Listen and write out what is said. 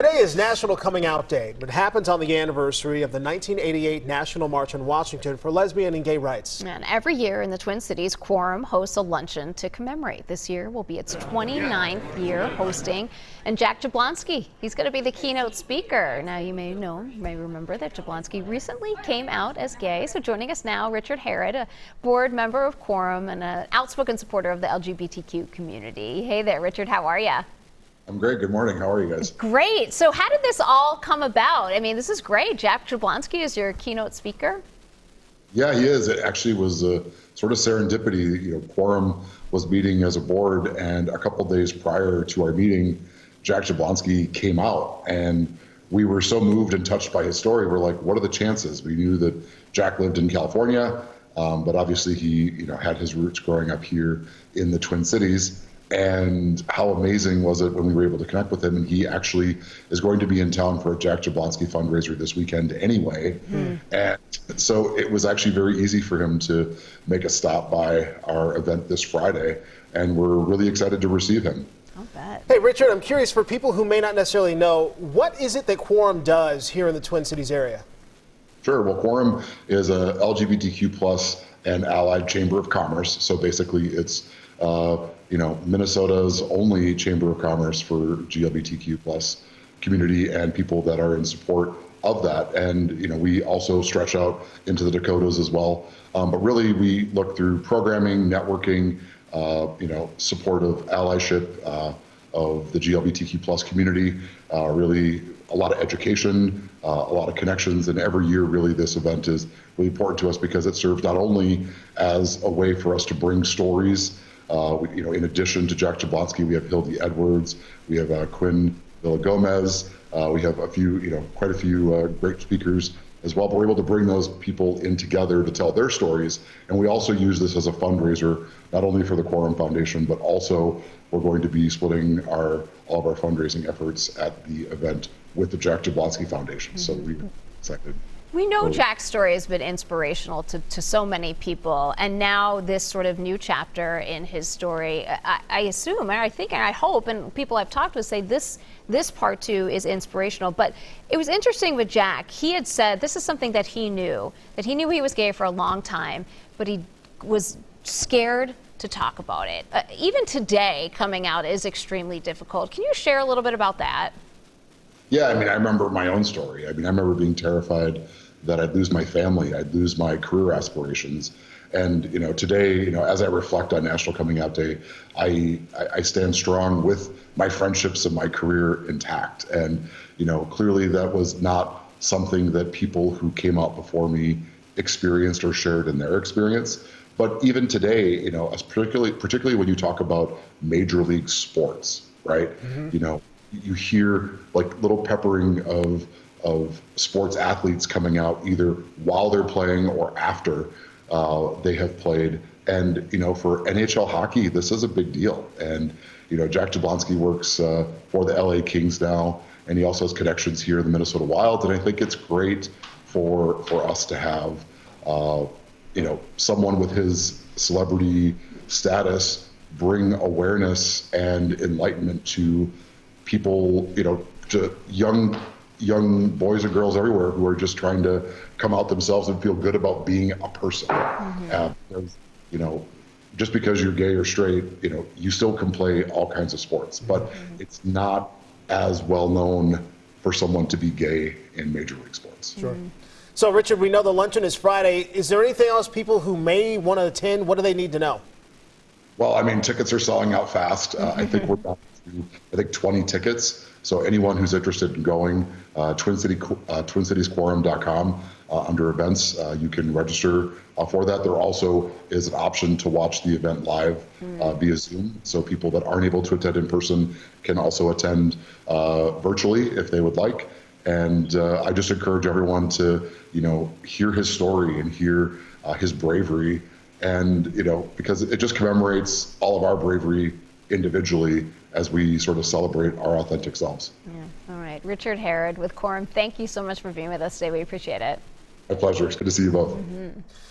Today is National Coming Out Day. It happens on the anniversary of the 1988 National March in Washington for Lesbian and Gay Rights. And every year in the Twin Cities, Quorum hosts a luncheon to commemorate. This year will be its 29th year hosting. And Jack Jablonski, he's going to be the keynote speaker. Now, you may remember that Jablonski recently came out as gay. So joining us now, Richard Herod, a board member of Quorum and an outspoken supporter of the LGBTQ community. Hey there, Richard, how are you? I'm great. Good morning. How are you guys? Great. So how did this all come about? I mean, this is great. Jack Jablonski is your keynote speaker. Yeah, he is. It actually was a sort of serendipity. You know, Quorum was meeting as a board, and a couple days prior to our meeting, Jack Jablonski came out, and we were so moved and touched by his story. We're like, what are the chances? We knew that Jack lived in California, but obviously he, had his roots growing up here in the Twin Cities. And how amazing was it when we were able to connect with him? And he actually is going to be in town for a Jack Jablonski fundraiser this weekend anyway. And so it was actually very easy for him to make a stop by our event this Friday. And we're really excited to receive him. I'll bet. Hey, Richard, I'm curious, for people who may not necessarily know, what is it that Quorum does here in the Twin Cities area? Sure. Well, Quorum is a LGBTQ plus and allied chamber of commerce. So basically it's Minnesota's only chamber of commerce for LGBTQ plus community and people that are in support of that. And, we also stretch out into the Dakotas as well. But really we look through programming, networking, support of allyship of the LGBTQ plus community, really a lot of education, a lot of connections. And every year, really, this event is really important to us because it serves not only as a way for us to bring stories. In addition to Jack Jablonski, we have Hildy Edwards, we have Quinn Villa-Gomez, we have quite a few great speakers as well, but we're able to bring those people in together to tell their stories. And we also use this as a fundraiser, not only for the Quorum Foundation, but also we're going to be splitting all of our fundraising efforts at the event with the Jack Jablonski Foundation. So we're excited. We know Jack's story has been inspirational to so many people, and now this sort of new chapter in his story, I assume, and I think, and I hope, and people I've talked with say this part too is inspirational. But it was interesting with Jack. He had said this is something that he knew he was gay for a long time, but he was scared to talk about it. Even today, coming out is extremely difficult. Can you share a little bit about that? Yeah, I remember my own story. I rember being terrified that I'd lose my family, I'd lose my career aspirations. And, today, as I reflect on National Coming Out Day, I stand strong with my friendships and my career intact. And, clearly that was not something that people who came out before me experienced or shared in their experience. But even today, particularly when you talk about major league sports, right? You hear like little peppering of sports athletes coming out either while they're playing or after they have played. And, for NHL hockey, this is a big deal. And, Jack Jablonski works for the LA Kings now, and he also has connections here in the Minnesota Wild. And I think it's great for us to have, someone with his celebrity status bring awareness and enlightenment to people, to young boys and girls everywhere who are just trying to come out themselves and feel good about being a person. Just because you're gay or straight, you still can play all kinds of sports, but it's not as well known for someone to be gay in major league sports. Sure. So, Richard, we know the luncheon is Friday. Is there anything else people who may want to attend, what do they need to know? Well, tickets are selling out fast. I think we're down to 20 tickets. So anyone who's interested in going, TwinCitiesQuorum.com under events, you can register for that. There also is an option to watch the event live via Zoom. So people that aren't able to attend in person can also attend virtually if they would like. And I just encourage everyone to, hear his story and hear his bravery. And, because it just commemorates all of our bravery individually as we sort of celebrate our authentic selves. Yeah. All right. Richard Herod with Quorum, thank you so much for being with us today. We appreciate it. My pleasure. It's good to see you both.